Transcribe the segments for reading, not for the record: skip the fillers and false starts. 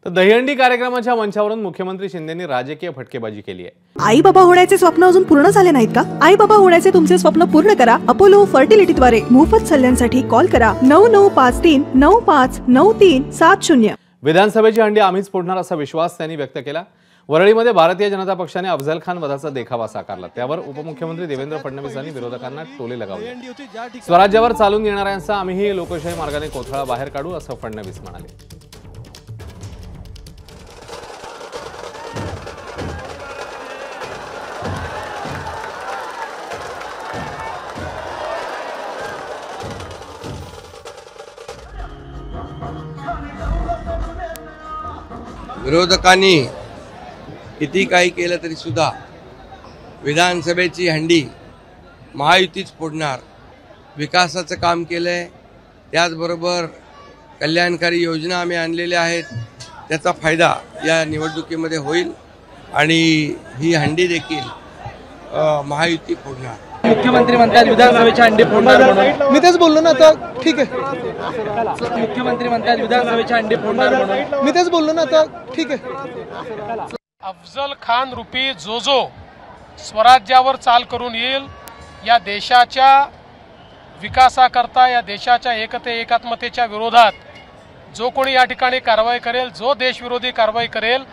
तर दहीहंडी कार्यक्रमाच्या मंचावरून मुख्यमंत्री शिंदेंनी राजकीय फटकेबाजी केली आहे। आई बाबा होण्याचे स्वप्न अजून पूर्ण झाले नाहीत का? आई बाबा होण्याचे तुमचे स्वप्न पूर्ण करा अपोलो फर्टिलिटीद्वारे। मोफत सल्ल्यांसाठी कॉल करा 9953 959370। विधानसभेची हंडी आम्हीच फोडणार असा विश्वास त्यांनी व्यक्त केला। वरळीमध्ये भारतीय जनता पक्षाने अफजल खान वधाचा देखावा साकारला। त्यावर उपमुख्यमंत्री देवेंद्र फडणवीस यांनी विरोधकांना टोले लगावले। स्वराज्यावर चालून येणाऱ्यांचा आम्हीही लोकशाही मार्गाने कोथळा बाहेर काढू असं फडणवीस म्हणाले। विरोधकांनी किती काही केलं तरी सुद्धा विधानसभेची हंडी महायुतीच फोडणार। विकासाचं काम केलंय, त्याचबरोबर कल्याणकारी योजना आम्ही आणलेल्या आहेत, त्याचा फायदा या निवडणुकीमध्ये होईल आणि ही हंडी देखील महायुती फोडणार। मुख्यमंत्री म्हणतात विधानसभेची हंडी फोडणार म्हणून। मी तेच बोललो ना, आता ठीक आहे। मुख्यमंत्री म्हणतात विधानसभेची हंडी फोडणार म्हणून। मी तेच बोललो ना, आता ठीक आहे। अफजल खान रूपी जो स्वराज्यावर चाल करून येईल, या देशाच्या विकासाकरता, या देशाच्या एकात्मतेच्या विरोधात जो कोणी या ठिकाणी कारवाई करेल, जो देशविरोधी कारवाई करेल,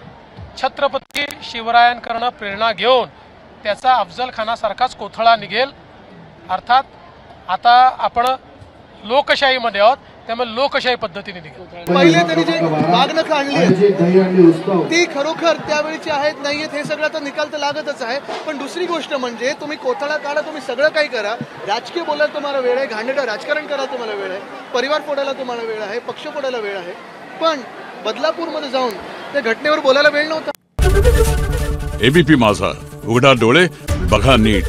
छत्रपती शिवरायांकडून प्रेरणा घेऊन त्याचा अफजल खानासारखाच कोथळा निघेल। अर्थात आता आपण लोकशाहीमध्ये आहोत, त्यामुळे लोकशाही पद्धतीने निघेल। पहिले तरी जे वागणूक आणली ती खरोखर त्यावेळीची आहेत नाही आहेत हे सगळं तर निकाल तर लागतच आहे। पण दुसरी गोष्ट म्हणजे तुम्ही कोथळा काढा, तुम्ही सगळं काही करा, राजकीय बोलायला तुम्हाला वेळ आहे, घाणेरडं राजकारण करायला तुम्हाला वेळ आहे, परिवार फोडायला तुम्हाला वेळ आहे, पक्ष फोडायला वेळ आहे, पण बदलापूरमध्ये जाऊन त्या घटनेवर बोलायला वेळ नव्हता। एबीपी माझा, उघडा डोळे बघा नीट।